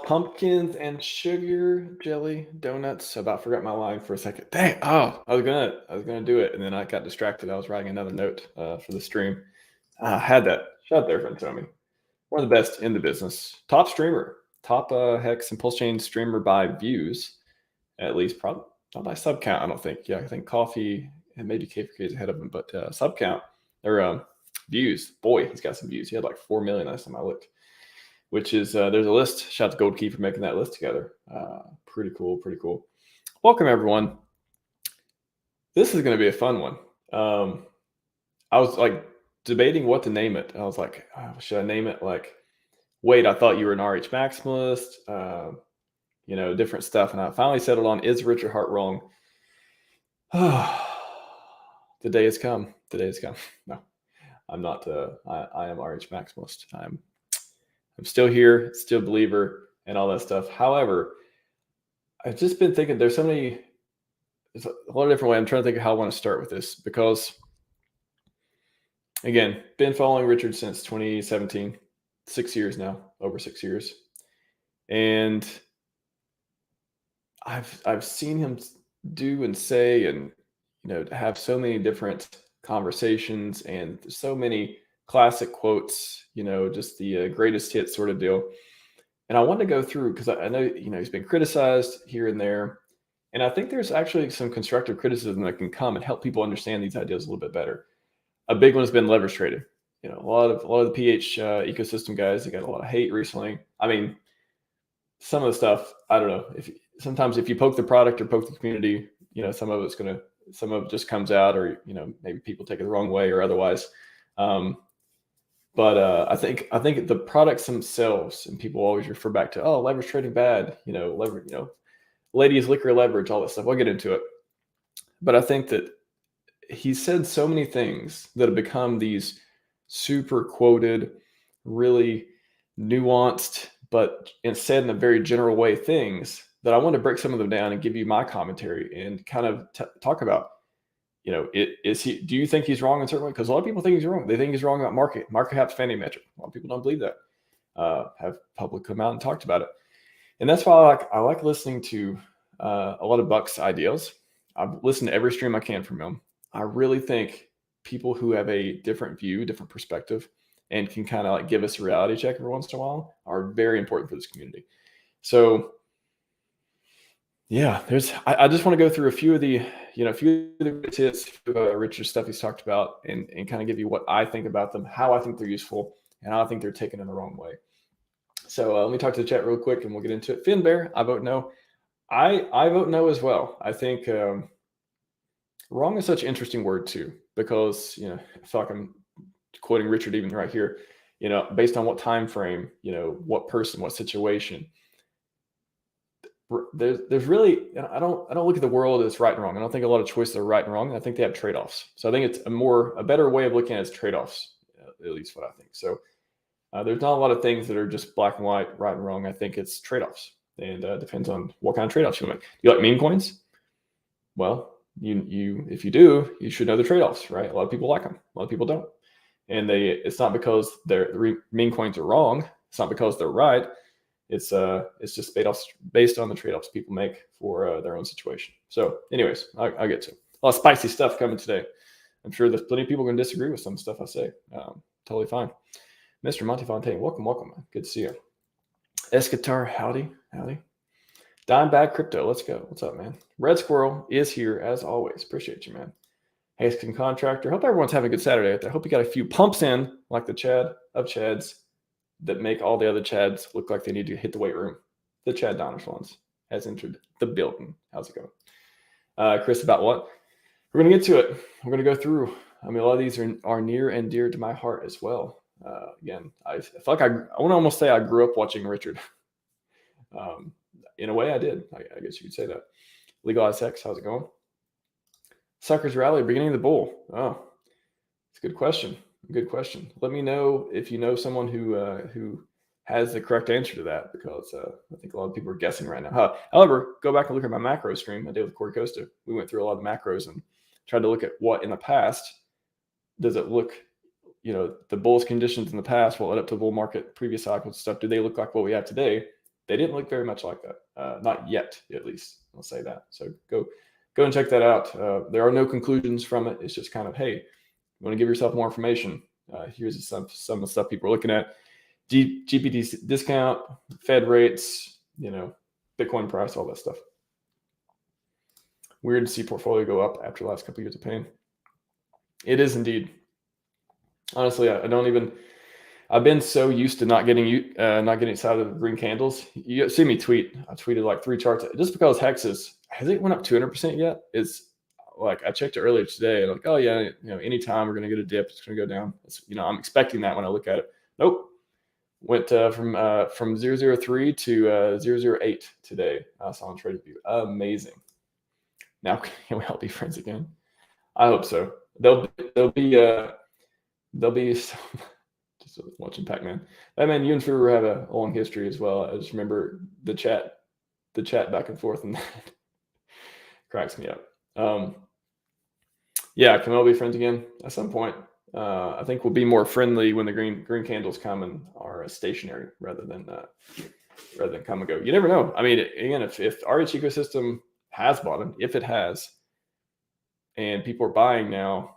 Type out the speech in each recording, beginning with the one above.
pumpkins and sugar jelly donuts. About forgot my line for a second. Dang! Oh, I was gonna do it, and then I got distracted. I was writing another note for the stream. I had that shut there in front of me. One of the best in the business. Top streamer, top Hex and PulseChain streamer by views, at least. Probably not by sub count. I don't think. Yeah, I think Coffee and maybe KFK is ahead of him, but sub count or views. Boy, he's got some views. He had like 4 million last time I looked. Which is there's a list. Shout out to Gold Key for making that list together. Pretty cool, pretty cool. Welcome everyone. This is going to be a fun one. I was like debating what to name it. I was like, should I name it like, wait, I thought you were an RH maximalist, different stuff. And I finally settled on, is Richard Hart wrong? The day has come. The day has come. No, I'm not. I am RH maximalist. I'm still here, still a believer, and all that stuff. However, I've just been thinking there's a lot of different ways. I'm trying to think of how I want to start with this because, again, been following Richard since 2017, 6 years now, over 6 years. And I've seen him do and say and, have so many different conversations and so many classic quotes, just the greatest hit sort of deal. And I wanted to go through because I know, he's been criticized here and there. And I think there's actually some constructive criticism that can come and help people understand these ideas a little bit better. A big one has been leverage trading. A lot of the PH ecosystem guys, they got a lot of hate recently. I mean, some of the stuff, I don't know. Sometimes if you poke the product or poke the community, some of it just comes out, or maybe people take it the wrong way or otherwise. But I think the products themselves, and people always refer back to, leverage trading bad, leverage, ladies liquor leverage, all that stuff. I'll get into it. But I think that he said so many things that have become these super quoted, really nuanced, but said in a very general way things that I want to break some of them down and give you my commentary and kind of talk about. Do you think he's wrong in certain way? Because a lot of people think he's wrong. They think he's wrong about market cap's Fannie metric. A lot of people don't believe that. Have public come out and talked about it. And that's why I like listening to a lot of Buck's ideas. I've listened to every stream I can from him. I really think people who have a different view, different perspective, and can kind of like give us a reality check every once in a while are very important for this community. So yeah, I just want to go through a few of the hits, Richard stuff he's talked about, and kind of give you what I think about them, how I think they're useful, and how I think they're taken in the wrong way. So let me talk to the chat real quick, and we'll get into it. Finn Bear, I vote no. I vote no as well. I think wrong is such an interesting word too, because I feel like I'm quoting Richard even right here. Based on what time frame, what person, what situation. There's really, I don't look at the world as right and wrong. I don't think a lot of choices are right and wrong. I think they have trade-offs. So I think it's a better way of looking at it is trade-offs, at least what I think. So there's not a lot of things that are just black and white, right and wrong. I think it's trade-offs, and depends on what kind of trade-offs you make. You like meme coins? Well, if you do, you should know the trade-offs, right? A lot of people like them. A lot of people don't, and it's not because meme coins are wrong. It's not because they're right. It's just based on the trade-offs people make for their own situation. So anyways, I'll get to it. A lot of spicy stuff coming today. I'm sure there's plenty of people going to disagree with some stuff I say. Totally fine. Mr. Montefontaine, welcome. Man. Good to see you. Escatar, howdy. Dimebag Crypto, let's go. What's up, man? Red Squirrel is here as always. Appreciate you, man. Haskin Contractor. Hope everyone's having a good Saturday out there. Hope you got a few pumps in, like the Chad of Chads, that make all the other Chads look like they need to hit the weight room. The Chad Donners ones has entered the building. How's it going? Chris, about what? We're going to get to it. We're going to go through. I mean, a lot of these are near and dear to my heart as well. Again, I feel like I want to almost say I grew up watching Richard. In a way, I did. I guess you could say that. Legalize X, how's it going? Suckers Rally, beginning of the bull. Oh, it's a good question. Good question. Let me know if you know someone who has the correct answer to that, because I think a lot of people are guessing right now. However, go back and look at my macro stream I did with Corey Costa. We went through a lot of macros and tried to look at what in the past does it look, the bullish conditions in the past, what led up to the bull market, previous cycles and stuff. Do they look like what we have today? They didn't look very much like that, not yet, at least. I'll say that. So go and check that out. There are no conclusions from it. It's just kind of, hey, you want to give yourself more information. Here's some of the stuff people are looking at: GPT discount, Fed rates, Bitcoin price, all that stuff. Weird to see portfolio go up after the last couple of years of pain. It is indeed. Honestly, I've been so used to not getting excited of green candles. You see me tweet. I tweeted like 3 charts just because Hex has it went up 200% yet? It's like I checked it earlier today. And like, oh yeah, anytime we're gonna get a dip, it's gonna go down. I'm expecting that when I look at it. Nope. Went from 003 to 008 today. I saw on TradingView. Amazing. Now can we all be friends again? I hope so. There'll be some, just watching Pac-Man. Man, you and Furu have a long history as well. I just remember the chat back and forth, and that cracks me up. Yeah, can we all be friends again at some point? I think we'll be more friendly when the green candles come and are stationary rather than come and go. You never know. I mean, again, if RH ecosystem has bottomed, if it has, and people are buying now,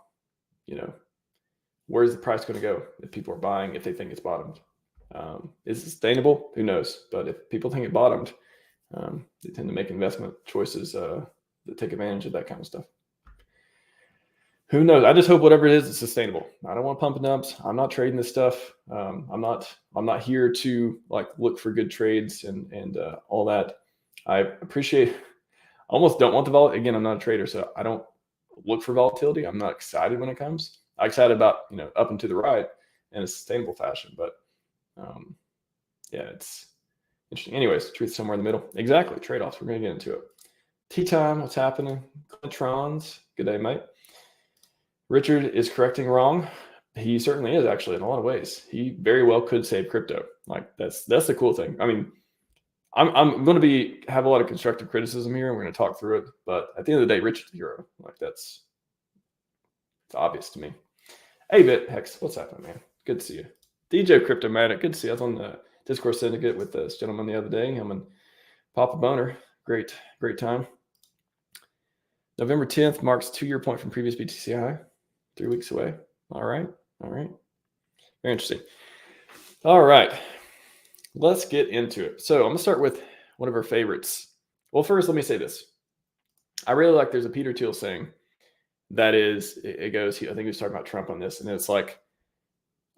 where's the price going to go if people are buying, if they think it's bottomed? Is it sustainable? Who knows? But if people think it bottomed, they tend to make investment choices that take advantage of that kind of stuff. Who knows? I just hope whatever it is, it's sustainable. I don't want pump and dumps. I'm not trading this stuff. I'm not here to look for good trades and all that. I appreciate. I almost don't want the volatility. Again, I'm not a trader, so I don't look for volatility. I'm not excited when it comes. I'm excited about up and to the right in a sustainable fashion. But yeah, it's interesting. Anyways, truth somewhere in the middle. Exactly. Trade-offs. We're going to get into it. Tea time. What's happening? Trons. Good day, mate. Richard is correcting wrong. He certainly is, actually, in a lot of ways. He very well could save crypto. That's the cool thing. I mean, I'm going to have a lot of constructive criticism here, and we're going to talk through it. But at the end of the day, Richard's the hero. It's obvious to me. Hey, Hex, what's happening, man? Good to see you. DJ Cryptomatic, good to see you. I was on the Discord syndicate with this gentleman the other day. Him and Papa Boner. Great time. November 10th marks 2-year point from previous BTC high. 3 weeks away. All right. Very interesting. All right. Let's get into it. So I'm going to start with one of our favorites. Well, first, let me say this. I really like, there's a Peter Thiel saying that is, it goes, I think he was talking about Trump on this, and it's like,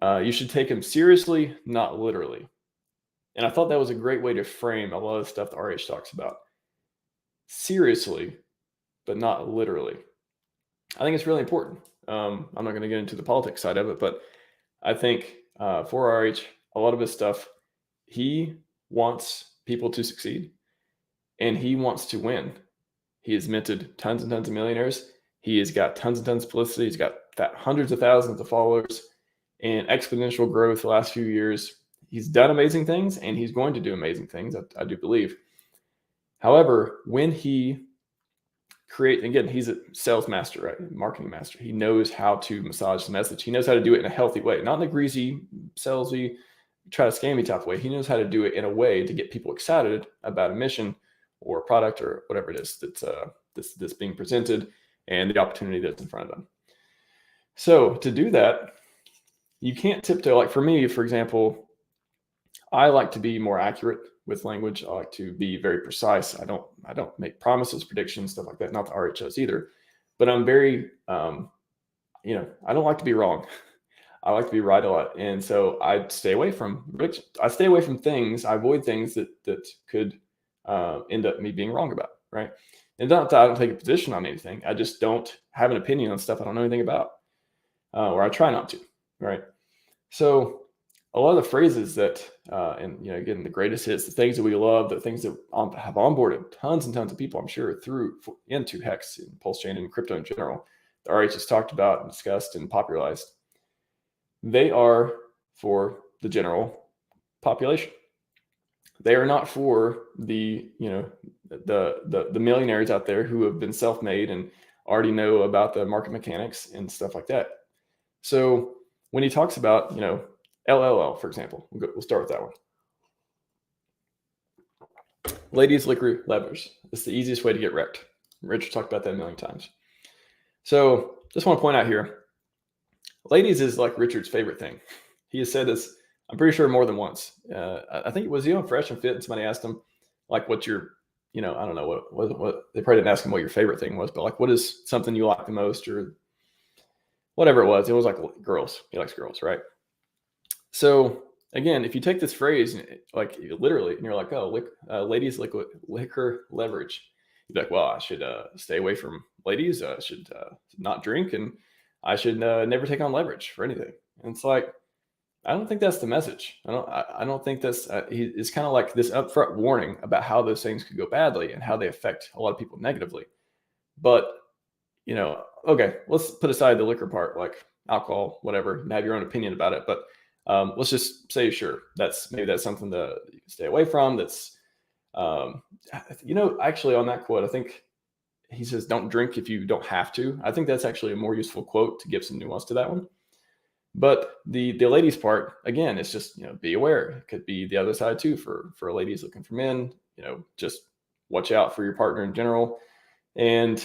you should take him seriously, not literally. And I thought that was a great way to frame a lot of the stuff that RH talks about. Seriously, but not literally. I think it's really important. I'm not going to get into the politics side of it, but I think for RH, a lot of his stuff, he wants people to succeed and he wants to win. He has minted tons and tons of millionaires. He has got tons and tons of publicity. He's got hundreds of thousands of followers and exponential growth the last few years. He's done amazing things and he's going to do amazing things, I do believe. However, when he again, he's a sales master, right? Marketing master. He knows how to massage the message. He knows how to do it in a healthy way, not in a greasy, salesy, try to scam me type of way. He knows how to do it in a way to get people excited about a mission or a product or whatever it is that's being presented and the opportunity that's in front of them. So to do that, you can't tiptoe. Like for me, for example, I like to be more accurate with language. I like to be very precise. I don't make promises, predictions, stuff like that. Not the RH does either, but I'm very, I don't like to be wrong. I like to be right a lot. And so I stay away from things. I avoid things that could end up me being wrong about, right? And not that I don't take a position on anything. I just don't have an opinion on stuff I don't know anything about, or I try not to, right? So a lot of the phrases that, again, the greatest hits, the things that we love, the things that have onboarded tons and tons of people, I'm sure, into Hex and PulseChain and crypto in general, the RH has talked about and discussed and popularized. They are for the general population. They are not for the millionaires out there who have been self-made and already know about the market mechanics and stuff like that. So when he talks about, LLL, for example, we'll start with that one. ladies, liquor, levers. It's the easiest way to get wrecked. Richard talked about that a million times. So just want to point out here, ladies is like Richard's favorite thing. He has said this, I'm pretty sure, more than once. I think it was on Fresh and Fit, and somebody asked him, like, what's your, I don't know what they probably didn't ask him what your favorite thing was, but like, what is something you like the most, or whatever it was. It was like girls. He likes girls, right? So again, if you take this phrase, like literally, and you're like, oh, ladies, liquor, leverage. You'd be like, well, I should stay away from ladies. I should not drink, and I should never take on leverage for anything. And it's like, I don't think that's the message. I don't think that's. It's kind of like this upfront warning about how those things could go badly and how they affect a lot of people negatively. But okay, let's put aside the liquor part, like alcohol, whatever. You have your own opinion about it, but let's just say, sure, that's something that you can stay away from. That's actually on that quote, I think he says, "Don't drink if you don't have to." I think that's actually a more useful quote to give some nuance to that one. But the ladies part, again, it's just, be aware. It could be the other side too for ladies looking for men. Just watch out for your partner in general. And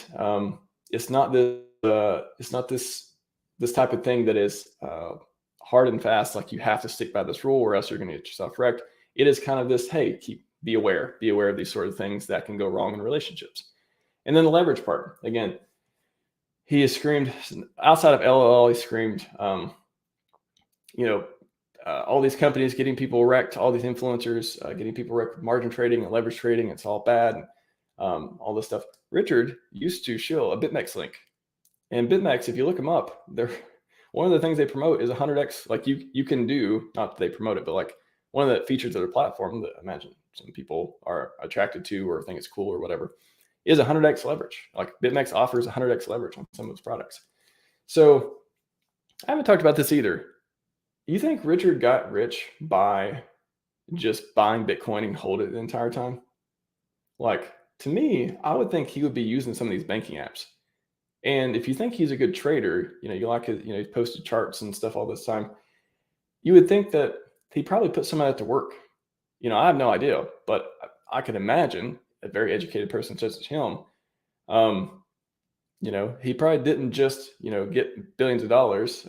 it's not this type of thing that is hard and fast, like you have to stick by this rule or else you're going to get yourself wrecked. It is kind of this, hey, be aware of these sort of things that can go wrong in relationships. And then the leverage part, again, he has screamed outside of LOL. He screamed, all these companies getting people wrecked, all these influencers getting people wrecked with margin trading and leverage trading. It's all bad. All this stuff. Richard used to shill a BitMEX link, and BitMEX, if you look them up, they're one of the things they promote is 100x. Like you can do, not that they promote it, but like one of the features of their platform that I imagine some people are attracted to or think it's cool or whatever is 100x leverage. Like BitMEX offers 100x leverage on some of its products. So I haven't talked about this either. You think Richard got rich by just buying Bitcoin and hold it the entire time? Like, to me, I would think he would be using some of these banking apps. And if you think he's a good trader, you like his, he's posted charts and stuff all this time, you would think that he probably put some of that to work. I have no idea, but I can imagine a very educated person such as him, he probably didn't just, get billions of dollars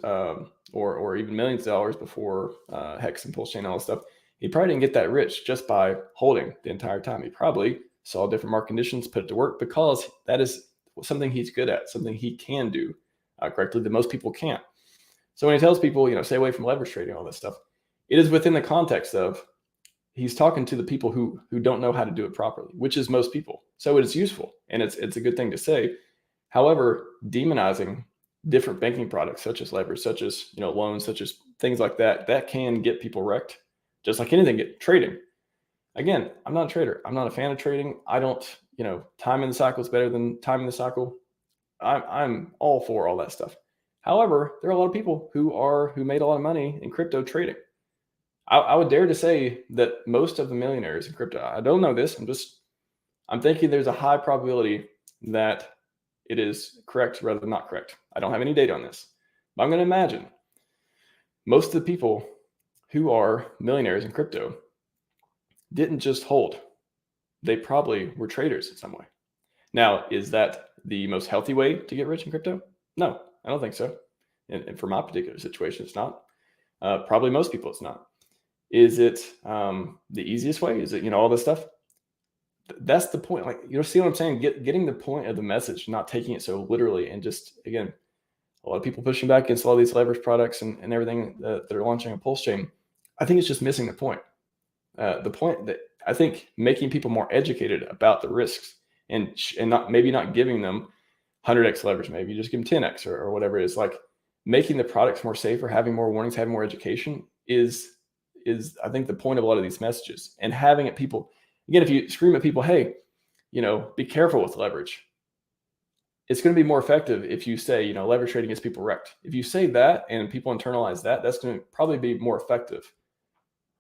or even millions of dollars before Hex and PulseChain and all this stuff. He probably didn't get that rich just by holding the entire time. He probably saw different market conditions, put it to work, because that is something he's good at, something he can do correctly that most people can't. So when he tells people, stay away from leverage trading, all this stuff, it is within the context of he's talking to the people who don't know how to do it properly, which is most people. So it is useful and it's a good thing to say. However, demonizing different banking products such as leverage, such as loans, such as things like that can get people wrecked, just like anything. Trading. Again, I'm not a trader. I'm not a fan of trading. I don't, time in the cycle is better than time in the cycle. I'm all for all that stuff. However, there are a lot of people who made a lot of money in crypto trading. I would dare to say that most of the millionaires in crypto, I don't know this, I'm thinking there's a high probability that it is correct rather than not correct. I don't have any data on this, but I'm going to imagine most of the people who are millionaires in crypto didn't just hold. They probably were traders in some way. Now, is that the most healthy way to get rich in crypto? No, I don't think so. And for my particular situation, it's not. Probably most people, it's not. Is it the easiest way? Is it, all this stuff? That's the point. Like, see what I'm saying? Getting the point of the message, not taking it so literally, and just, again, a lot of people pushing back against all these leverage products and everything that they're launching on PulseChain. I think it's just missing the point. The point that I think making people more educated about the risks and not giving them 100x leverage, maybe just give them 10x or whatever it is, like making the products more safer, having more warnings, having more education is I think the point of a lot of these messages. And having it, people, again, if you scream at people, hey, be careful with leverage, it's going to be more effective if you say, leverage trading gets people wrecked. If you say that and people internalize that, that's going to probably be more effective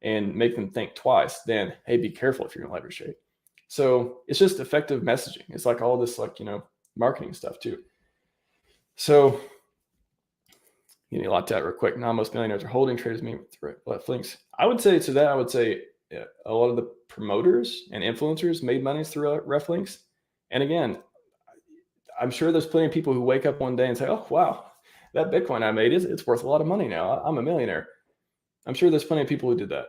and make them think twice than, hey, be careful if you're going to leverage trade. So it's just effective messaging. It's like all this, marketing stuff too. So you need to lock that real quick. Now most millionaires are holding, traders meet with left links. I would say to that, a lot of the promoters and influencers made money through ref links. And again, I'm sure there's plenty of people who wake up one day and say, oh, wow, that Bitcoin I made, it's worth a lot of money now. I'm a millionaire. I'm sure there's plenty of people who did that.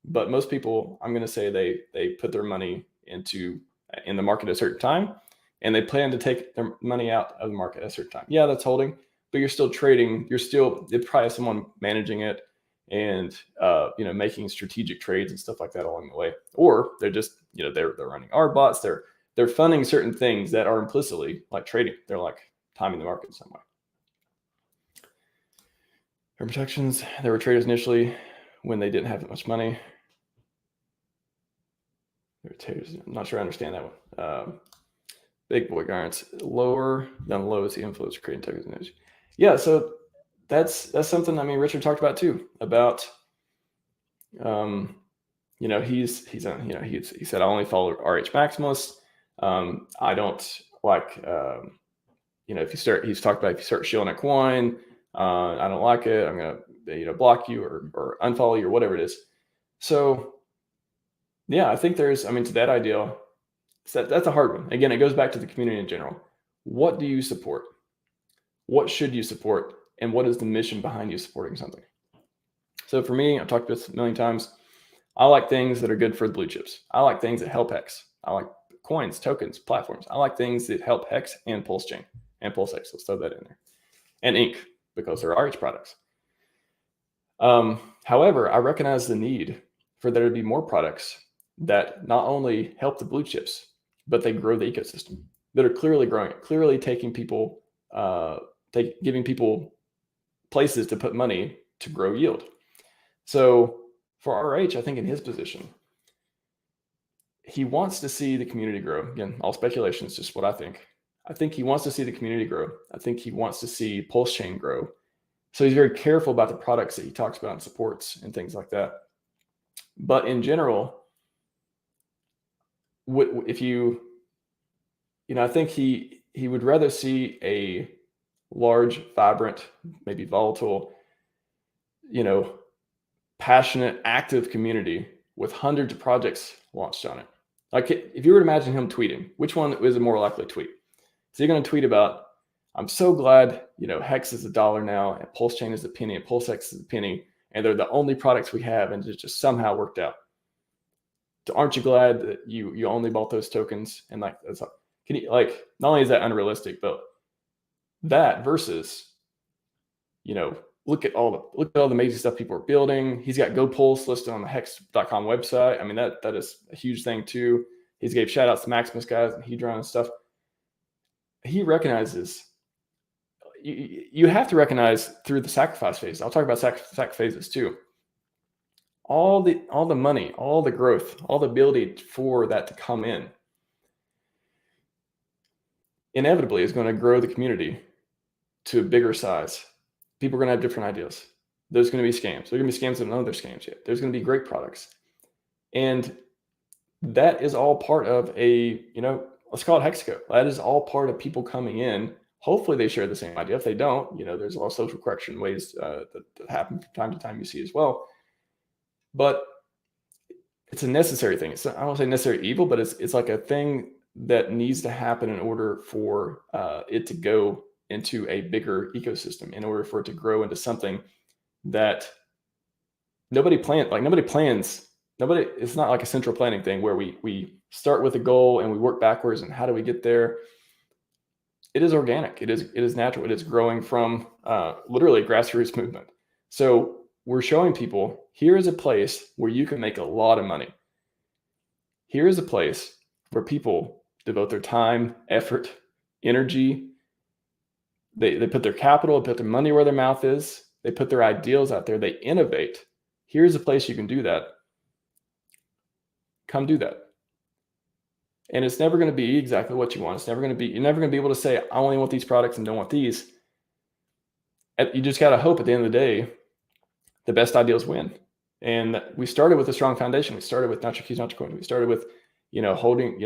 But most people, I'm going to say they put their money in the market at a certain time, and they plan to take their money out of the market at a certain time. Yeah, that's holding, but you're still trading. It's probably someone managing it and making strategic trades and stuff like that along the way. Or they're just they're running R bots. They're funding certain things that are implicitly like trading. They're like timing the market in some way. Their protections. There were traders initially when they didn't have that much money. I'm not sure I understand that one. Big boy guidance. Lower than low is the influence creating tokens. Yeah, so that's something. I mean, Richard talked about too. About he said I only follow RH Maximalists. I don't like he's talked about if you start shilling a coin, I don't like it. I'm gonna block you or unfollow you or whatever it is. So yeah, I think to that ideal, that's a hard one. Again, it goes back to the community in general. What do you support? What should you support? And what is the mission behind you supporting something? So for me, I've talked about this a million times. I like things that are good for the blue chips. I like things that help Hex. I like coins, tokens, platforms. I like things that help Hex and PulseChain and PulseX. Let's throw that in there. And Ink, because they're RH products. However, I recognize the need for there to be more products that not only help the blue chips, but they grow the ecosystem, that are clearly growing it, clearly taking people, giving people places to put money to grow yield. So for RH, I think in his position, he wants to see the community grow. Again, all speculation is just what I think. I think he wants to see the community grow. I think he wants to see PulseChain grow. So he's very careful about the products that he talks about and supports and things like that. But in general, if I think he would rather see a large, vibrant, maybe volatile, passionate, active community with hundreds of projects launched on it. Like if you were to imagine him tweeting, which one is a more likely tweet? Is he going to tweet about, I'm so glad, Hex is $1 now, and PulseChain is a penny, and PulseX is a penny, and they're the only products we have, and it just somehow worked out. Aren't you glad that you only bought those tokens? And not only is that unrealistic, but that versus, look at all the amazing stuff people are building. He's got GoPulse listed on the hex.com website. I mean, that is a huge thing too. He's gave shout outs to Maximus guys and Hedron and stuff. He recognizes, you have to recognize through the sacrifice phase. I'll talk about sacrifice phases too. All the money, all the growth, all the ability for that to come in inevitably is going to grow the community to a bigger size. People are going to have different ideas. There's going to be scams. There's going to be scams that don't know they're scams yet. There's going to be great products. And that is all part of let's call it Hexaco. That is all part of people coming in. Hopefully they share the same idea. If they don't, there's a lot of social correction ways that happen from time to time you see as well. But it's a necessary thing. I don't want to say necessary evil, but it's like a thing that needs to happen in order for it to go into a bigger ecosystem, in order for it to grow into something that nobody plans. It's not like a central planning thing where we start with a goal and we work backwards and how do we get there? It is organic. It is natural. It is growing from literally a grassroots movement. So we're showing people, here is a place where you can make a lot of money. Here is a place where people devote their time, effort, energy. They put their capital, put their money where their mouth is. They put their ideals out there. They innovate. Here's a place you can do that. Come do that. And it's never going to be exactly what you want. You're never going to be able to say, I only want these products and don't want these. You just got to hope at the end of the day, the best ideals win. And we started with a strong foundation. We started with not your keys, not your coins. We started with, holding,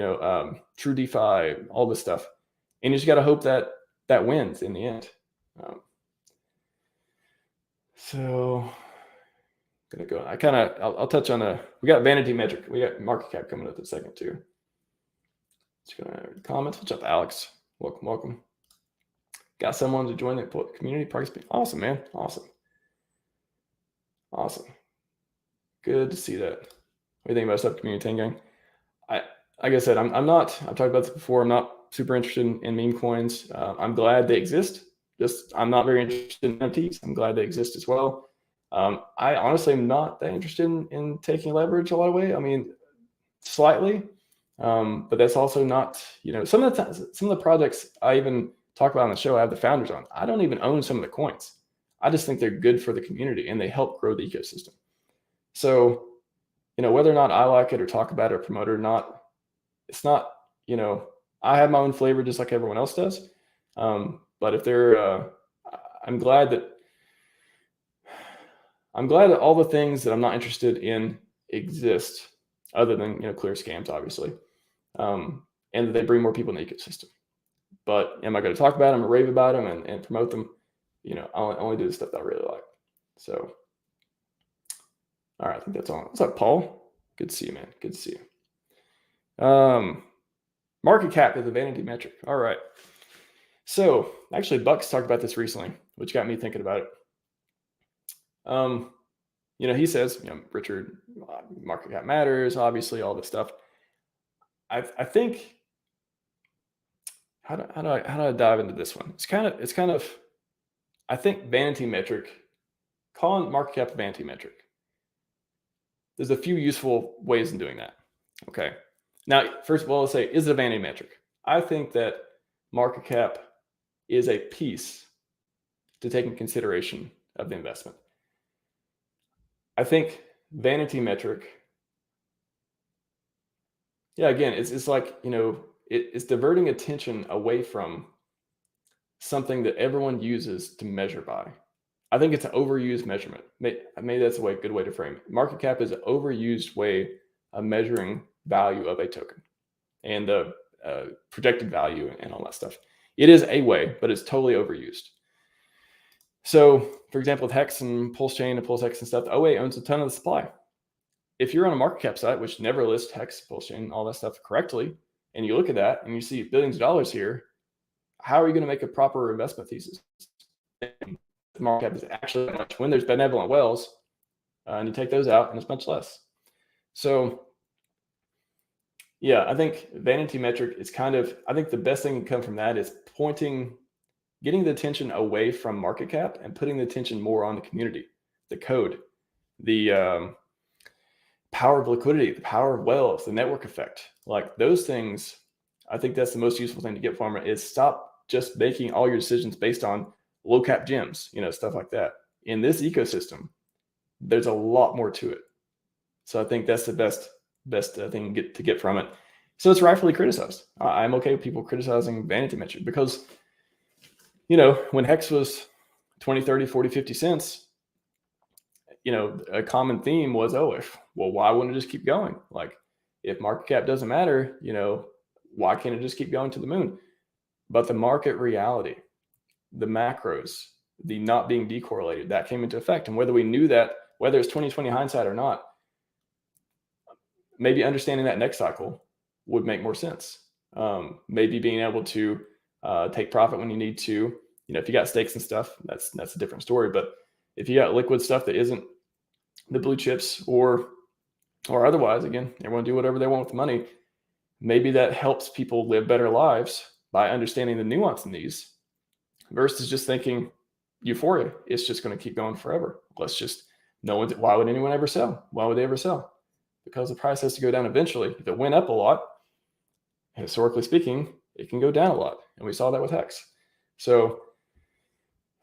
true DeFi, all this stuff. And you just got to hope that wins in the end. So gonna go. I'll touch on we got vanity metric. We got market cap coming up in a second too. Just gonna comments. What's up, Alex? Welcome. Got someone to join the community participate. Awesome, man. Awesome. Good to see that. What do you think about stuff, community 10 gang? Like I said, I'm not. I've talked about this before. I'm not super interested in meme coins. I'm glad they exist. I'm not very interested in NFTs. I'm glad they exist as well. I honestly am not that interested in taking leverage a lot of way. I mean, slightly, but that's also not. Some of the projects I even talk about on the show, I have the founders on. I don't even own some of the coins. I just think they're good for the community and they help grow the ecosystem. So, whether or not I like it or talk about it or promote it or not, it's not. I have my own flavor just like everyone else does. But if they're, I'm glad that all the things that I'm not interested in exist, other than clear scams, obviously, and that they bring more people in the ecosystem. But am I going to talk about them or rave about them and promote them? I'll only do the stuff that I really like. So, all right, I think that's all. What's up, Paul? Good to see you, man. Good to see you. Market cap is a vanity metric. All right. So actually, Bucks talked about this recently, which got me thinking about it. He says, Richard, market cap matters, obviously, all this stuff. I think how do I dive into this one? It's kind of I think vanity metric, calling market cap a vanity metric. There's a few useful ways in doing that. Okay. Now, first of all, let's say, is it a vanity metric? I think that market cap is a piece to take in consideration of the investment. I think vanity metric, again, it's like, it's diverting attention away from something that everyone uses to measure by. I think it's an overused measurement. Maybe that's a good way to frame it. Market cap is an overused way of measuring value of a token and the projected value and all that stuff. It is a way, but it's totally overused. So, for example, with Hex and PulseChain and PulseX and stuff, the OA owns a ton of the supply. If you're on a market cap site, which never lists Hex, PulseChain, all that stuff correctly, and you look at that and you see billions of dollars here, how are you going to make a proper investment thesis? The market cap is actually that much when there's benevolent whales, and you take those out, and it's much less. So, I think vanity metric is I think the best thing can come from that is getting the attention away from market cap and putting the attention more on the community, the code, the power of liquidity, the power of whales, the network effect. Like those things, I think that's the most useful thing to get from it is stop just making all your decisions based on low cap gems, stuff like that. In this ecosystem, there's a lot more to it. So I think that's the best thing to get from it. So it's rightfully criticized. I'm okay with people criticizing vanity metric because, when Hex was 20, 30, 40, 50 cents, a common theme was, why wouldn't it just keep going? Like if market cap doesn't matter, why can't it just keep going to the moon? But the market reality, the macros, the not being decorrelated, that came into effect. And whether we knew that, whether it's 2020 hindsight or not, maybe understanding that next cycle would make more sense. Maybe being able to take profit when you need to. If you got stakes and stuff, that's a different story. But if you got liquid stuff that isn't the blue chips or otherwise, again, everyone do whatever they want with the money. Maybe that helps people live better lives by understanding the nuance in these versus just thinking euphoria. It's just going to keep going forever. Why would anyone ever sell? Why would they ever sell? Because the price has to go down eventually. If it went up a lot, historically speaking, it can go down a lot. And we saw that with Hex. So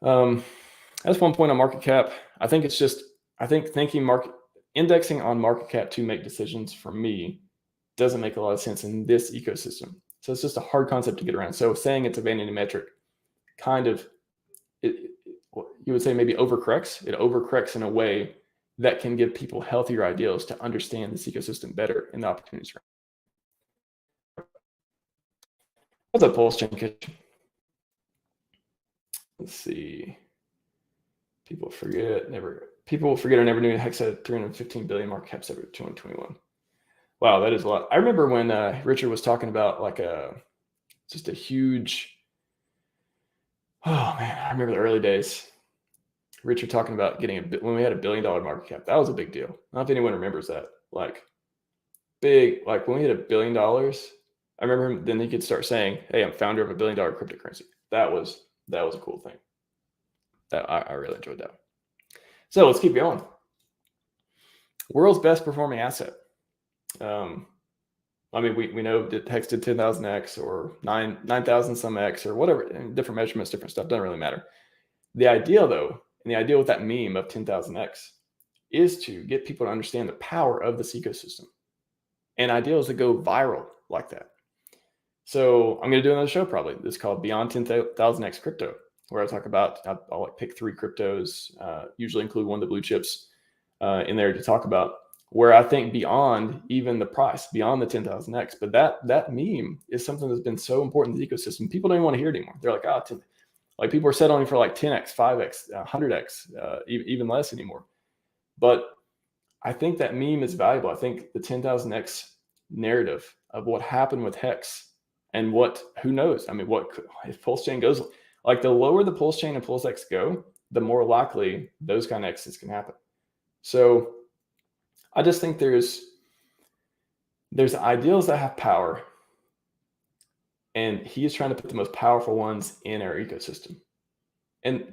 that's one point on market cap. I think indexing on market cap to make decisions for me doesn't make a lot of sense in this ecosystem. So it's just a hard concept to get around. So saying it's a vanity metric you would say maybe overcorrects. It overcorrects in a way that can give people healthier ideals to understand this ecosystem better and the opportunities. What's up, PulseChain? Let's see. People forget, never People forget I never knew Hex had 315 billion market caps over 2021. Wow, that is a lot. I remember when Richard was talking about like just a huge. Oh man, I remember the early days. Richard talking about getting when we had $1 billion market cap. That was a big deal. I don't know if anyone remembers that. Like big, like when we hit $1 billion, I remember him, then he could start saying, "Hey, I'm founder of $1 billion cryptocurrency." That was a cool thing. That I really enjoyed that. So let's keep going. World's best performing asset. I mean, we know that Hex did 10,000x or 9,000 some x or whatever, different measurements, different stuff, doesn't really matter. The idea though, and the idea with that meme of 10,000x is to get people to understand the power of this ecosystem. And ideal is to go viral like that. So I'm going to do another show probably. This is called Beyond 10,000x Crypto, where I talk about, I'll like pick 3 cryptos, usually include one of the blue chips in there to talk about where I think beyond even the price, beyond the 10,000x. But that meme is something that's been so important to the ecosystem. People don't even want to hear it anymore. They're like, like people are settling for like 10x, 5x, 100x, even less anymore. But I think that meme is valuable. I think the 10,000x narrative of what happened with Hex and who knows? I mean, what if PulseChain goes, like the lower the PulseChain and PulseX go, the more likely those kind of exits can happen. So I just think there's ideals that have power, and he is trying to put the most powerful ones in our ecosystem. And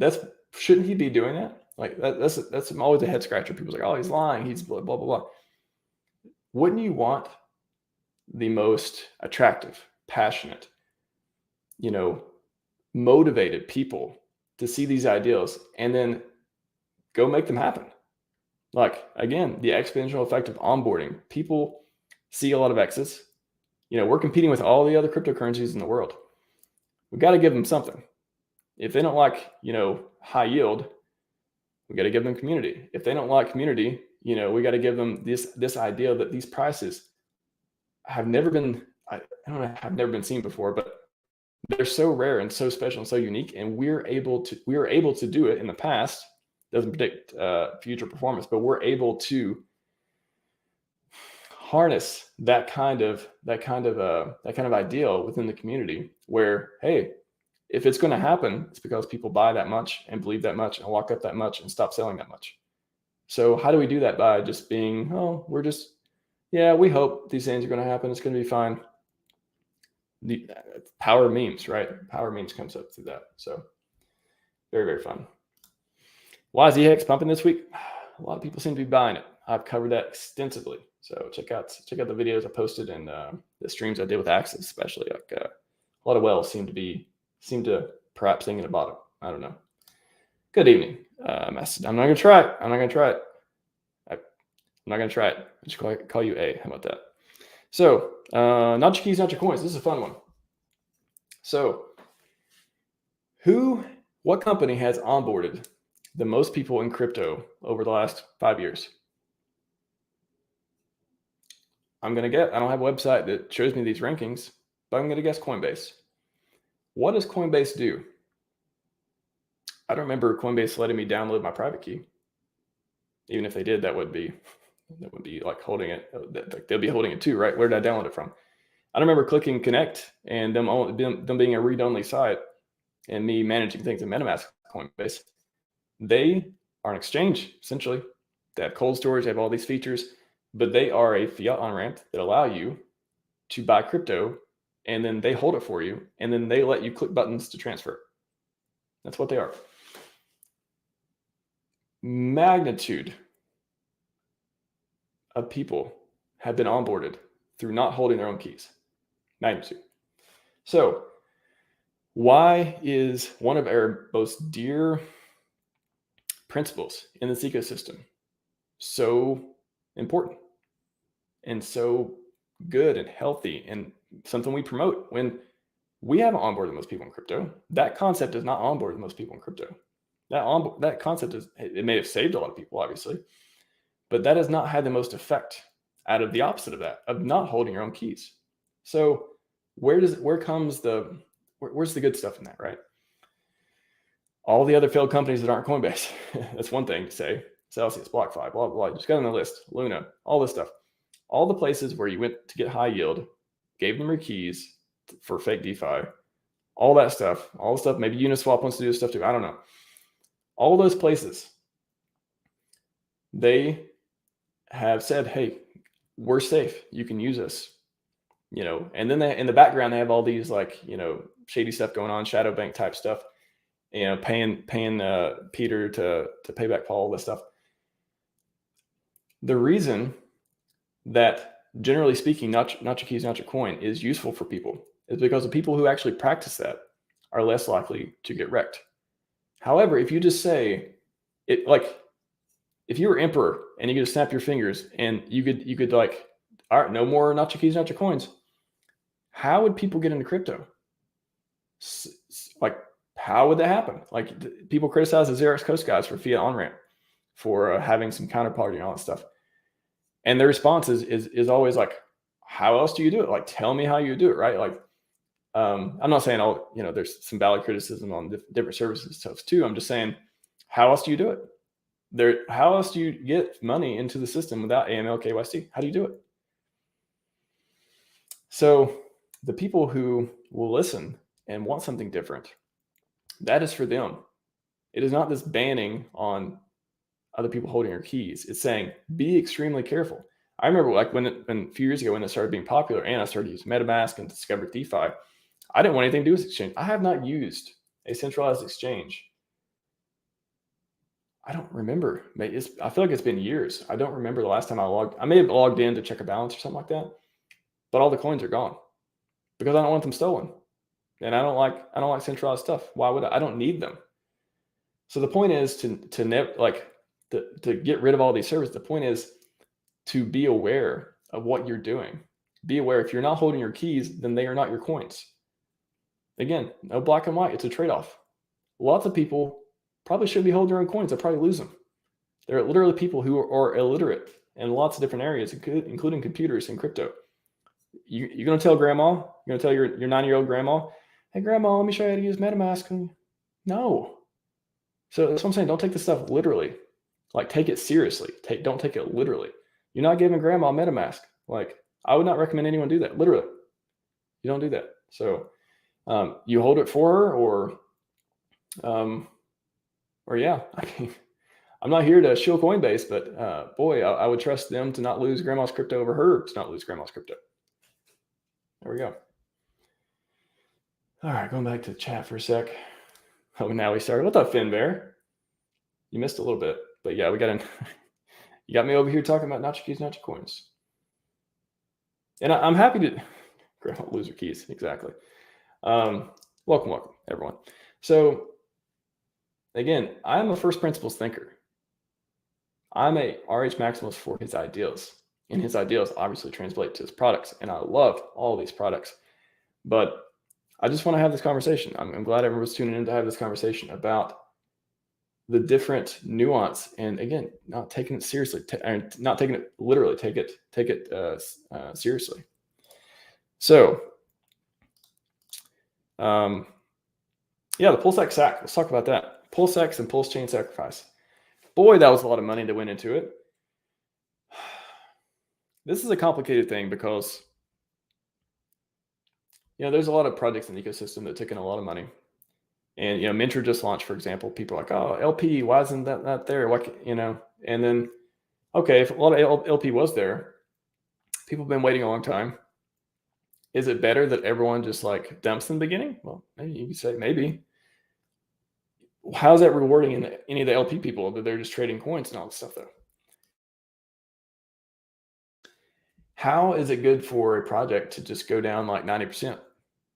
shouldn't he be doing that? Like that's always a head scratcher. People's like, oh, he's lying. He's blah, blah, blah, blah. Wouldn't you want the most attractive, passionate, motivated people to see these ideals and then go make them happen? Like, again, the exponential effect of onboarding. People see a lot of exits. We're competing with all the other cryptocurrencies in the world. We got to give them something. If they don't like, high yield, we got to give them community. If they don't like community, we got to give them this idea that these prices have never been, I don't know, have never been seen before, but they're so rare and so special and so unique. And we were able to do it in the past. Doesn't predict future performance, but we're able to harness that kind of ideal within the community where, hey, if it's going to happen, it's because people buy that much and believe that much and walk up that much and stop selling that much. So how do we do that? By just being, we hope these things are going to happen. It's going to be fine. The power of memes, right? Power of memes comes up through that. So very, very fun. Why is EHEX pumping this week? A lot of people seem to be buying it. I've covered that extensively. So check out the videos I posted and the streams I did with Axis, especially. Like a lot of whales seem to perhaps think at the bottom. I don't know. Good evening. I'm not going to try it. I'm not going to try it. I just call you A. How about that? So not your keys, not your coins. This is a fun one. So what company has onboarded the most people in crypto over the last 5 years? I'm going to guess. I don't have a website that shows me these rankings, but I'm going to guess Coinbase. What does Coinbase do? I don't remember Coinbase letting me download my private key. Even if they did, that would be like holding it. Like they'll be holding it too, right? Where did I download it from? I don't remember clicking connect and them being a read-only site and me managing things in MetaMask Coinbase. They are an exchange, essentially. They have cold storage, they have all these features, but they are a fiat on-ramp that allow you to buy crypto, and then they hold it for you, and then they let you click buttons to transfer. That's what they are. Magnitude of people have been onboarded through not holding their own keys. Magnitude. So why is one of our most dear principles in this ecosystem so important and so good and healthy and something we promote when we haven't onboarded most people in crypto? That concept does not onboard most people in crypto. That concept it may have saved a lot of people, obviously, but that has not had the most effect out of the opposite of that, of not holding your own keys. So where's the good stuff in that, right? All the other failed companies that aren't Coinbase. That's one thing to say. Celsius, BlockFi, blah, blah, blah. Just got on the list, Luna, all this stuff. All the places where you went to get high yield, gave them your keys for fake DeFi, all that stuff, all the stuff. Maybe Uniswap wants to do this stuff too. I don't know. All those places, they have said, hey, we're safe. You can use us, and then in the background, they have all these like, shady stuff going on, shadow bank type stuff, paying Peter to pay back Paul, all this stuff. The reason that, generally speaking, not your keys, not your coin is useful for people is because the people who actually practice that are less likely to get wrecked. However, if you just say it, like if you were emperor and you could just snap your fingers and you could like, all right, no more not your keys, not your coins. How would people get into crypto? Like, how would that happen? Like, people criticize the 0x Coast guys for fiat on-ramp, for having some counterparty and all that stuff. And their response is always like, how else do you do it? Like, tell me how you do it, right? Like, I'm not saying there's some valid criticism on different services and stuff too. I'm just saying, how else do you do it? How else do you get money into the system without AML KYC? How do you do it? So the people who will listen and want something different, that is for them. It is not this banning on other people holding your keys. It's saying, be extremely careful. I remember like when a few years ago when it started being popular and I started using MetaMask and discovered DeFi, I didn't want anything to do with exchange. I have not used a centralized exchange. I don't remember. I feel like it's been years. I don't remember the last time I may have logged in to check a balance or something like that, but all the coins are gone because I don't want them stolen. And I don't like centralized stuff. Why would I don't need them. So the point is to get rid of all these servers. The point is to be aware of what you're doing. Be aware if you're not holding your keys, then they are not your coins. Again, no black and white. It's a trade-off. Lots of people probably should be holding their own coins. They'll probably lose them. There are literally people who are illiterate in lots of different areas, including computers and crypto. You're going to tell grandma, you're going to tell your 9-year-old grandma, hey, grandma, let me show you how to use MetaMask. No. So that's what I'm saying. Don't take this stuff literally. Like, take it seriously. Don't take it literally. You're not giving grandma MetaMask. Like, I would not recommend anyone do that. Literally. You don't do that. So you hold it for her or yeah. I mean, I'm not here to shill Coinbase, but boy, I would trust them to not lose grandma's crypto over her to not lose grandma's crypto. There we go. All right, going back to the chat for a sec. Oh, now we started. What's up, Finbear? You missed a little bit, but yeah, we got in. You got me over here talking about not your keys, not your coins. And I'm happy to grandma lose her keys. Exactly. Welcome, everyone. So again, I'm a first principles thinker. I'm a RH maximalist for his ideals, and his ideals obviously translate to his products. And I love all these products, but I just want to have this conversation. I'm glad everyone's tuning in to have this conversation about the different nuance. And again, not taking it seriously, not taking it literally, take it seriously. So, yeah, the PulseX sack. Let's talk about that. PulseX and PulseChain sacrifice. Boy, that was a lot of money that went into it. This is a complicated thing because, there's a lot of projects in the ecosystem that take in a lot of money. And, Mentor just launched, for example. People are like, oh, LP, why isn't that there? And then, okay, if a lot of LP was there, people have been waiting a long time. Is it better that everyone just like dumps in the beginning? Well, maybe you could say maybe. How's that rewarding any of the LP people that they're just trading coins and all this stuff though? How is it good for a project to just go down like 90%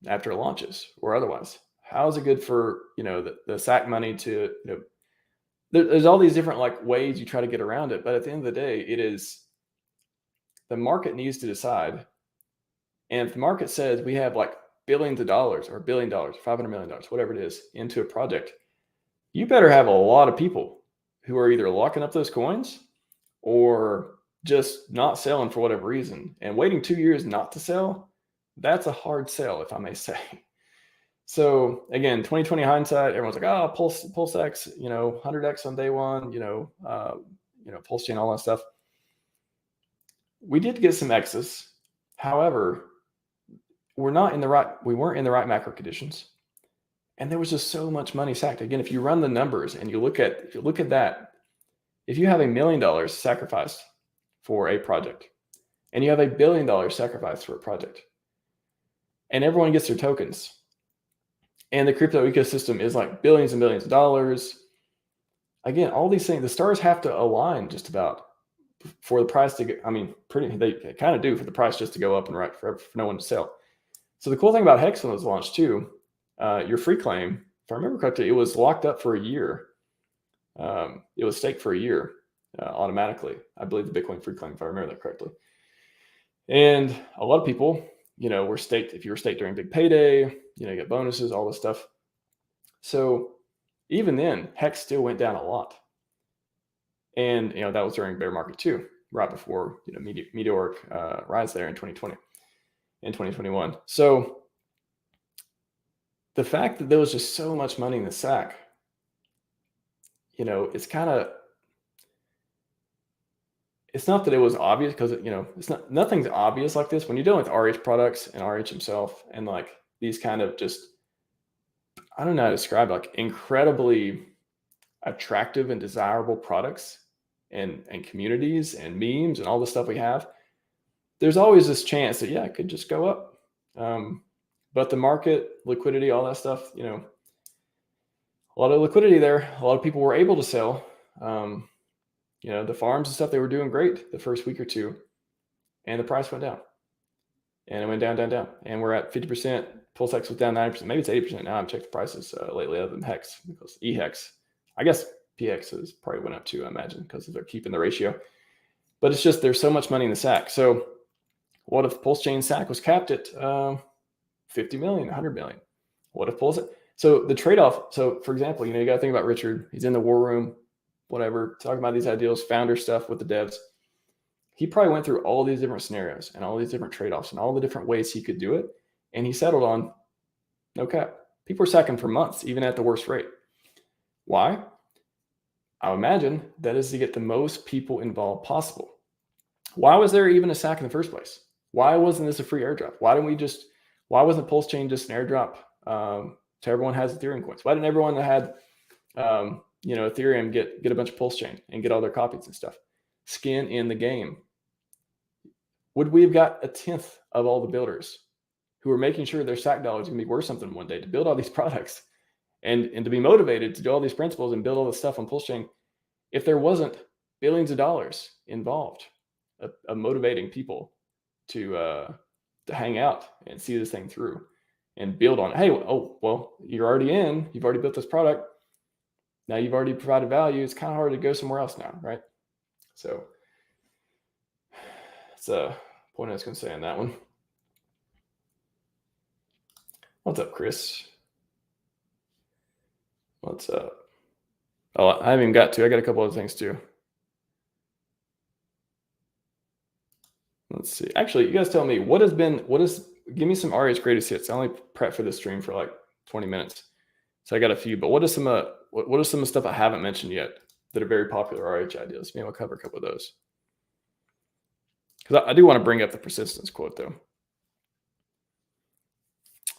after it launches or otherwise? How is it good for, the SAC money to, there's all these different like ways you try to get around it. But at the end of the day, it is the market needs to decide. And if the market says we have like billions of dollars or $1 billion, $500 million, whatever it is into a project, you better have a lot of people who are either locking up those coins or just not selling for whatever reason. And waiting 2 years not to sell, that's a hard sell, if I may say. So again, 2020 hindsight, everyone's like, oh, PulseX, 100x on day one, PulseChain, all that stuff. We did get some excess. However, we weren't in the right macro conditions. And there was just so much money sacked. Again, if you run the numbers and you look at that, if you have $1 million sacrificed for a project, and you have $1 billion sacrificed for a project, and everyone gets their tokens, and the crypto ecosystem is like billions and billions of dollars. Again, all these things, the stars have to align just about for the price to get, they kind of do, for the price just to go up and right for no one to sell. So the cool thing about Hex when it was launched too, your free claim, if I remember correctly, it was locked up for a year. It was staked for a year automatically. I believe the Bitcoin free claim, if I remember that correctly. And a lot of people, were staked. If you were staked during big payday, you get bonuses, all this stuff. So even then, Hex still went down a lot. And, that was during bear market too, right before, meteoric rise there in 2020 and 2021. So the fact that there was just so much money in the sack, it's kind of, it's not that it was obvious, because nothing's obvious like this when you're dealing with RH products and RH himself, and like these kind of just, I don't know how to describe, like incredibly attractive and desirable products and communities and memes and all the stuff we have. There's always this chance that it could just go up. But the market, liquidity, all that stuff, a lot of liquidity there. A lot of people were able to sell. The farms and stuff, they were doing great the first week or two, and the price went down. And it went down, down, down. And we're at 50%. PulseX was down 90%. Maybe it's 80% now. I've checked the prices lately other than Hex, because eHex, I guess PX has probably went up too, I imagine, because they're keeping the ratio. But it's just, there's so much money in the sack. So what if PulseChain sack was capped at 50 million, 100 million? What if PulseX? So the trade-off, so for example, you got to think about Richard. He's in the war room, whatever, talking about these ideals, founder stuff with the devs. He probably went through all these different scenarios and all these different trade-offs and all the different ways he could do it. And he settled on no cap. People were sacking for months, even at the worst rate. Why? I imagine that is to get the most people involved possible. Why was there even a sack in the first place? Why wasn't this a free airdrop? Why wasn't PulseChain just an airdrop to everyone who has Ethereum coins? Why didn't everyone that had Ethereum get a bunch of PulseChain and get all their copies and stuff? Skin in the game. Would we have got a tenth of all the builders who are making sure their sack dollars are going to be worth something one day to build all these products and to be motivated to do all these principles and build all this stuff on PulseChain, if there wasn't billions of dollars involved of motivating people to hang out and see this thing through and build on it? Hey, well, you're already in. You've already built this product. Now you've already provided value. It's kind of hard to go somewhere else now, right? So that's a point I was going to say on that one. What's up, Chris? What's up? Oh, I haven't even got to. I got a couple other things too. Let's see. Actually, you guys tell me give me some RH greatest hits. I only prep for this stream for like 20 minutes. So I got a few, but what are some of the stuff I haven't mentioned yet that are very popular RH ideas? Maybe I'll cover a couple of those. Because I do want to bring up the persistence quote though.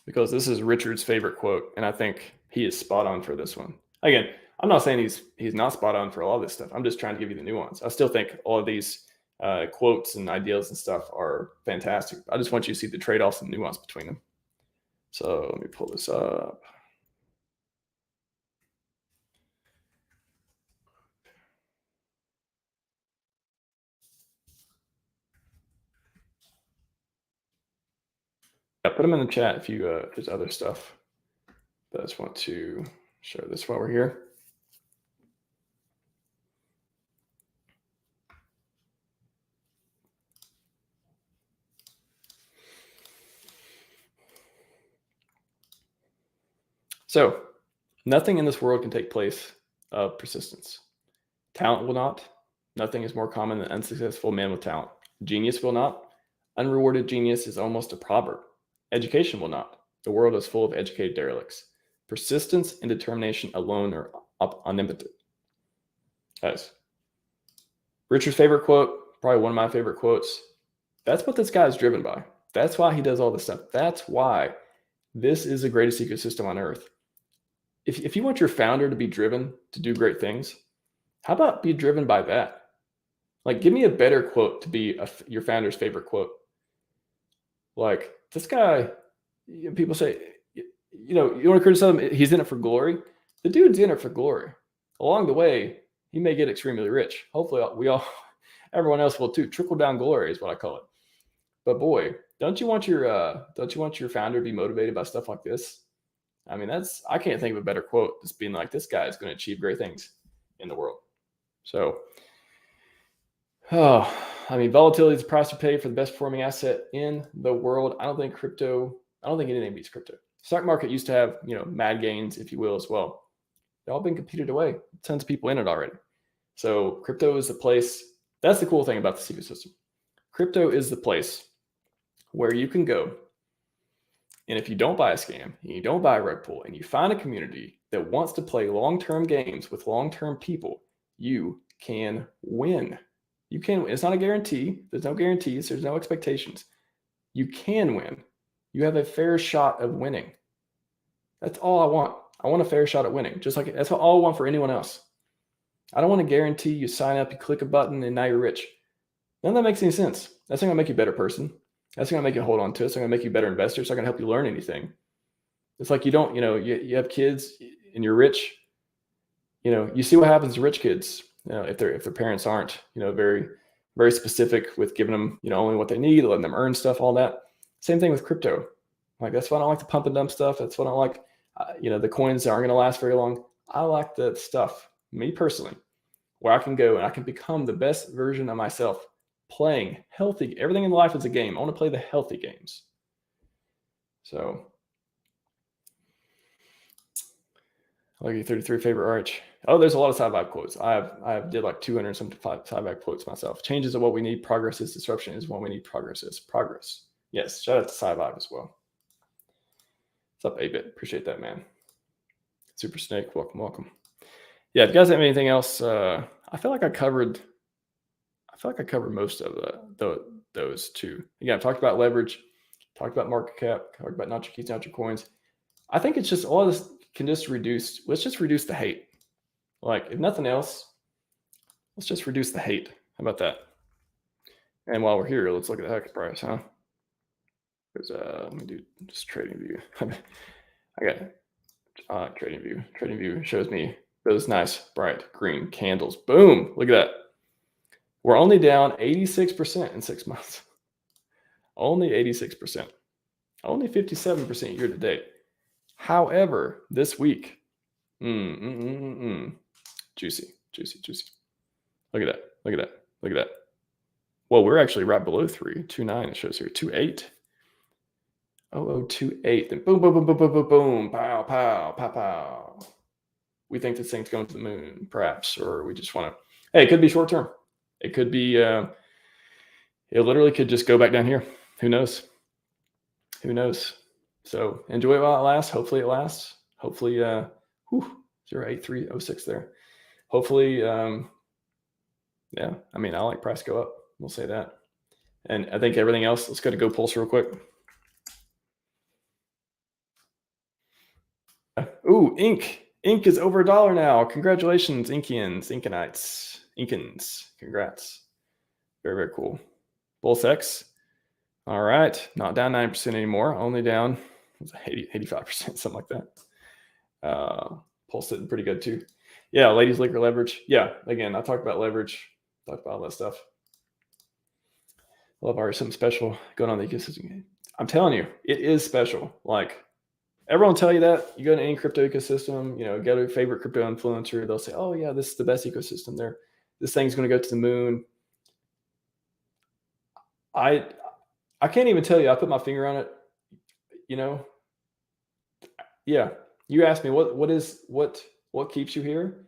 Because this is Richard's favorite quote, and I think he is spot on for this one. Again, I'm not saying he's not spot on for all of this stuff. I'm just trying to give you the nuance. I still think all of these quotes and ideas and stuff are fantastic. I just want you to see the trade-offs and nuance between them. So let me pull this up. Yeah, put them in the chat if there's other stuff. But I just want to show this while we're here. So nothing in this world can take place of persistence. Talent will not. Nothing is more common than unsuccessful men with talent. Genius will not. Unrewarded genius is almost a proverb. Education will not. The world is full of educated derelicts. Persistence and determination alone are omnipotent. Guys, Richard's favorite quote, probably one of my favorite quotes. That's what this guy is driven by. That's why he does all this stuff. That's why this is the greatest ecosystem on earth. If you want your founder to be driven to do great things, how about be driven by that? Like, give me a better quote to be your founder's favorite quote. Like, this guy, people say, you want to criticize him, he's in it for glory. The dude's in it for glory. Along the way, he may get extremely rich. Hopefully, everyone else will too. Trickle down glory is what I call it. But boy, don't you want your founder to be motivated by stuff like this? I mean, I can't think of a better quote. Just being like, this guy is going to achieve great things in the world. So, volatility is the price to pay for the best performing asset in the world. I don't think anything beats crypto. Stock market used to have, mad gains, if you will, as well. They've all been competed away. Tons of people in it already. So crypto is the place. That's the cool thing about this ecosystem. Crypto is the place where you can go. And if you don't buy a scam, and you don't buy a rug pull, and you find a community that wants to play long-term games with long-term people, you can win. You can win. It's not a guarantee. There's no guarantees. There's no expectations. You can win. You have a fair shot of winning. That's all I want. I want a fair shot at winning. Just like that's all I want for anyone else. I don't want to guarantee you sign up, you click a button, and now you're rich. None of that makes any sense. That's not going to make you a better person. That's not going to make you hold on to it. It's not going to make you a better investor. It's not going to help you learn anything. It's like you have kids and you're rich. You see what happens to rich kids. If their parents aren't, very, very specific with giving them, only what they need, letting them earn stuff, all that. Same thing with crypto. Like, that's why I don't like the pump and dump stuff. That's what I don't like. The coins aren't going to last very long. I like the stuff, me personally, where I can go and I can become the best version of myself, playing healthy. Everything in life is a game. I want to play the healthy games. So, I like your 33 favorite RH. Oh, there's a lot of Scivive quotes. I did like 200 some Scivive quotes myself. Changes are what we need. Progress is disruption is what we need. Progress is progress. Yes, shout out to Scivive as well. What's up, 8-Bit? Appreciate that, man. Super Snake, welcome. Yeah, if you guys have anything else, I feel like I covered most of those too. Again, I've talked about leverage, talked about market cap, talked about not your keys, not your coins. I think it's just all this can just reduce. Let's just reduce the hate. Like, if nothing else, let's just reduce the hate. How about that? And while we're here, let's look at the hex price, huh? Because let me do just trading view. I got trading view. Trading view shows me those nice bright green candles. Boom! Look at that. We're only down 86% in 6 months. Only 86%. Only 57% year to date. However, this week, juicy. Look at that. Well, we're actually right below 3.29. It shows here 2.8. 0028. Then boom, pow. We think this thing's going to the moon, perhaps, or we just want to. Hey, it could be short term. It could be. It literally could just go back down here. Who knows? So enjoy it while it lasts. Hopefully it lasts. Hopefully, 0.8306 there. Hopefully, yeah. I mean, I like price go up. We'll say that. And I think everything else. Let's go to Go Pulse real quick. Ooh, Ink is over $1 now. Congratulations, Inkanites. Congrats. Very, very cool. PulseX. All right. Not down 9% anymore. Only down 85%, something like that. Pulse sitting pretty good too. Yeah, ladies liquor leverage. Yeah, again, I talked about leverage. Talked about all that stuff. Love already something special going on in the ecosystem. I'm telling you, it is special. Like, everyone will tell you that. You go to any crypto ecosystem, go to a favorite crypto influencer. They'll say, oh, yeah, this is the best ecosystem there. This thing's going to go to the moon. I can't even tell you. I put my finger on it. Yeah. You asked me what keeps you here?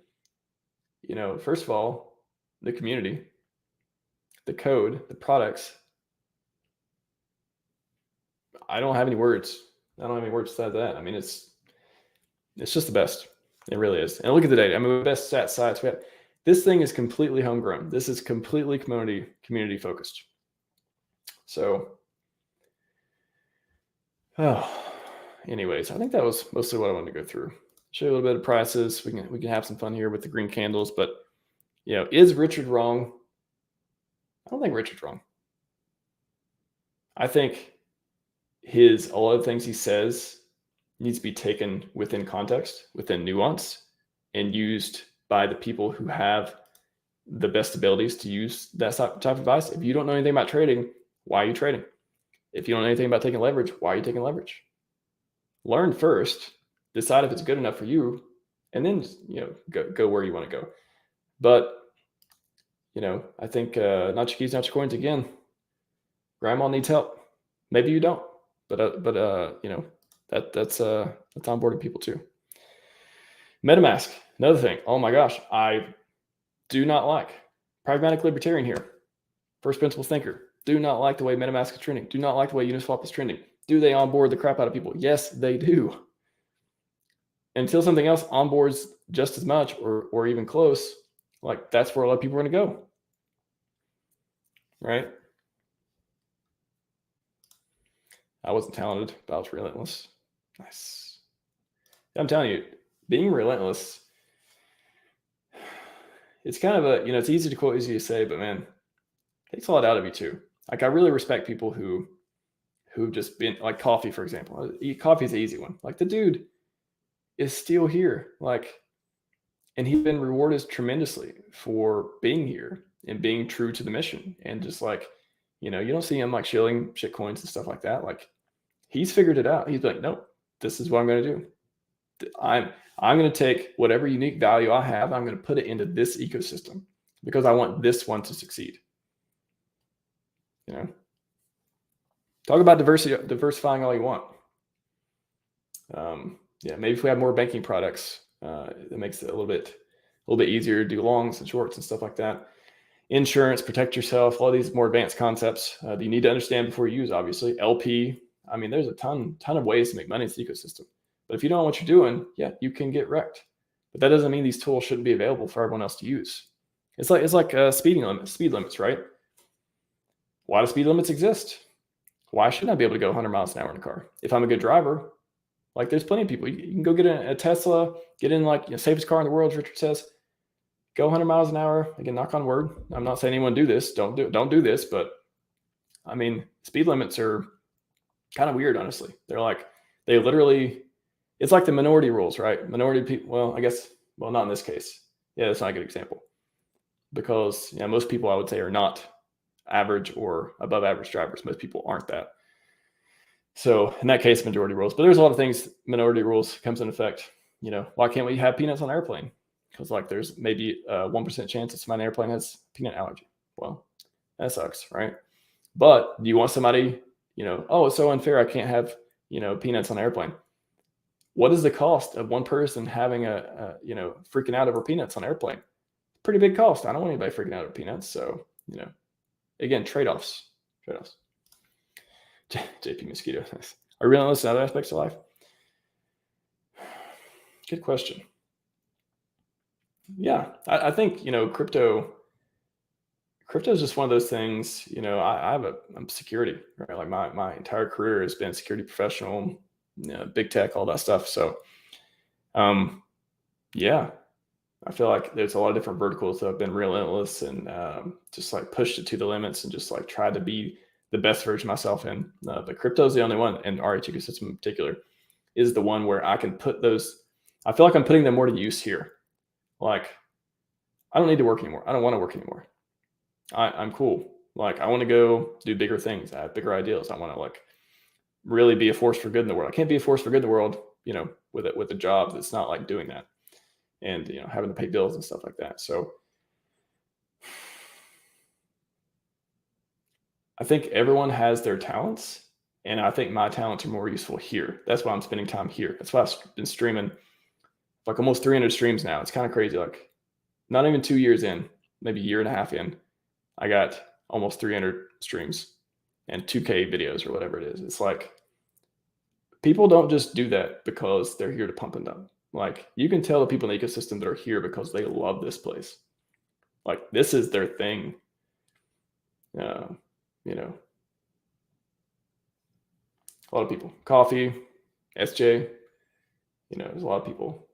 First of all, the community, the code, the products. I don't have any words. I don't have any words to say that. I mean, it's just the best. It really is. And look at the data. I mean, the best stat sites. We have This thing is completely homegrown. This is completely community focused. So, anyways, I think that was mostly what I wanted to go through. Show you a little bit of prices. We can have some fun here with the green candles, but is Richard wrong? I don't think Richard's wrong. I think a lot of things he says needs to be taken within context, within nuance, and used by the people who have the best abilities to use that type of advice. If you don't know anything about trading, why are you trading? If you don't know anything about taking leverage, why are you taking leverage? Learn first, decide if it's good enough for you, and then go where you want to go. But I think not your keys, not your coins again. Grandma needs help. Maybe you don't, but that's onboarding people too. MetaMask, another thing. Oh my gosh, I do not like pragmatic libertarian here. First principles thinker. Do not like the way MetaMask is trending. Do not like the way Uniswap is trending. Do they onboard the crap out of people? Yes, they do. Until something else onboards just as much or even close, like that's where a lot of people are going to go. Right? I wasn't talented, but I was relentless. Nice. I'm telling you, being relentless, it's kind of it's easy to quote, easy to say, but man, it takes a lot out of you too. Like I really respect people who've just been like Coffee, for example. Coffee is an easy one. Like the dude is still here. Like, and he's been rewarded tremendously for being here and being true to the mission. And just like, you don't see him like shilling shit coins and stuff like that. Like he's figured it out. He's like, no, this is what I'm going to do. I'm going to take whatever unique value I have. I'm going to put it into this ecosystem because I want this one to succeed. Talk about diversifying all you want. Maybe if we have more banking products, it makes it a little bit easier to do longs and shorts and stuff like that. Insurance, protect yourself, all these more advanced concepts that you need to understand before you use, obviously. LP, I mean, there's a ton of ways to make money in this ecosystem. But if you don't know what you're doing, you can get wrecked. But that doesn't mean these tools shouldn't be available for everyone else to use. It's like speed limits, right? Why do speed limits exist? Why shouldn't I be able to go 100 miles an hour in a car? If I'm a good driver, like there's plenty of people. You can go get a Tesla, get in like safest car in the world, as Richard says. Go 100 miles an hour. Again, knock on wood. I'm not saying anyone do this. Don't do this. But I mean, speed limits are kind of weird, honestly. They literally, it's like the minority rules, right? Minority people, well, not in this case. Yeah, that's not a good example. Because most people I would say are not average or above average drivers. Most people aren't that. So in that case, majority rules. But there's a lot of things, minority rules comes in effect. Why can't we have peanuts on an airplane? Because like there's maybe a 1% chance that somebody on an airplane has peanut allergy. Well, that sucks, right? But do you want somebody, oh, it's so unfair, I can't have, peanuts on an airplane. What is the cost of one person having freaking out over peanuts on an airplane? Pretty big cost. I don't want anybody freaking out over peanuts. So, again, trade-offs. JP Mosquito. Are relentless in other aspects of life? Good question. Yeah, I think, crypto is just one of those things, I'm security, right? Like my entire career has been security professional, big tech, all that stuff. So, I feel like there's a lot of different verticals that have been relentless and just like pushed it to the limits and just like tried to be the best version of myself in. But crypto is the only one, and RH ecosystem in particular is the one where I can put those. I feel like I'm putting them more to use here. Like, I don't need to work anymore. I don't want to work anymore. I'm cool. Like, I want to go do bigger things. I have bigger ideals. I want to like really be a force for good in the world. I can't be a force for good in the world, with a job that's not like doing that, and having to pay bills and stuff like that. So I think everyone has their talents, and I think my talents are more useful here. That's why I'm spending time here. That's why I've been streaming like almost 300 streams now. It's kind of crazy. Like not even 2 years in, maybe a year and a half in, I got almost 300 streams and 2K videos or whatever it is. It's like people don't just do that because they're here to pump and dump. Like you can tell the people in the ecosystem that are here because they love this place. Like this is their thing. You know, a lot of people. Coffee, SJ. You know, there's a lot of people.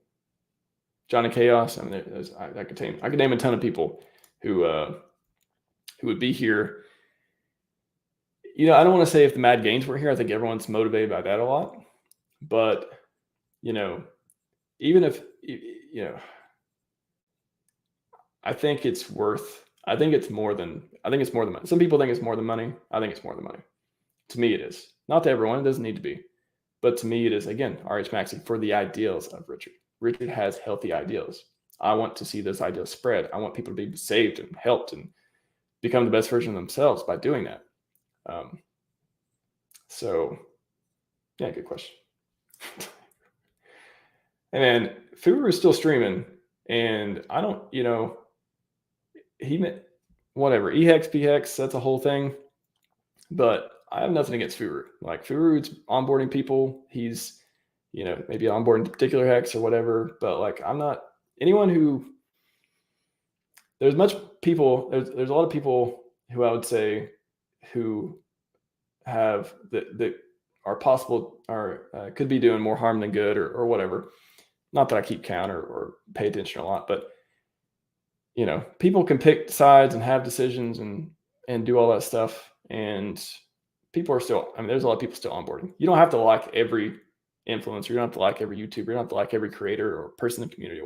Johnny Chaos. I mean, I could name a ton of people who would be here. You know, I don't want to say if the Mad Gains were here. I think everyone's motivated by that a lot. But you know, even if you know, I think it's more than money. Some people think it's more than money. I think it's more than money. To me, it is. Not to everyone. It doesn't need to be. But to me, it is, again, RHMax for the ideals of Richard. Richard has healthy ideals. I want to see those ideals spread. I want people to be saved and helped and become the best version of themselves by doing that. So, yeah, good question. And then Furu is still streaming, and I don't, you know, whatever, EHEX, PHEX, that's a whole thing. But I have nothing against Furu. Like Furu's onboarding people. He's, you know, maybe onboarding particular hex or whatever. But like, I'm not anyone who. There's a lot of people who I would say who have that are possible or could be doing more harm than good or whatever. Not that I keep count or pay attention a lot, but you know, people can pick sides and have decisions and do all that stuff. And people are still, I mean, there's a lot of people still onboarding. You don't have to like every influencer. You don't have to like every YouTuber. You don't have to like every creator or person in the community.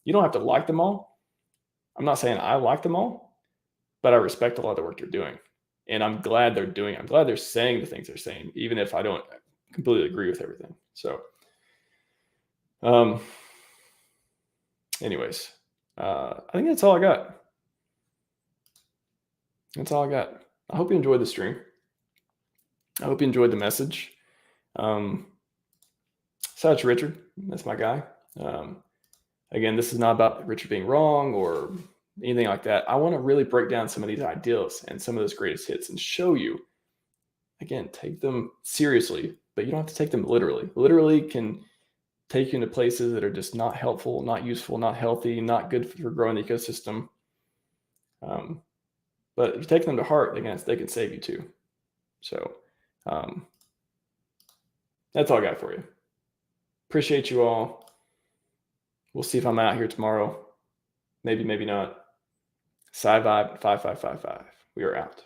You don't have to like them all. I'm not saying I like them all, but I respect a lot of the work they're doing. And I'm glad they're doing it. I'm glad they're saying the things they're saying, even if I don't completely agree with everything. So, anyways, I think that's all I got. I hope you enjoyed the stream. I hope you enjoyed the message. Such Richard, that's my guy. Again, this is not about Richard being wrong or anything like that. I want to really break down some of these ideals and some of those greatest hits and show you, again, take them seriously, but you don't have to take them literally. Literally can take you into places that are just not helpful, not useful, not healthy, not good for growing the ecosystem. But if you take them to heart, they can save you too. So that's all I got for you. Appreciate you all. We'll see if I'm out here tomorrow. Maybe, maybe not. Scivive 5555. We are out.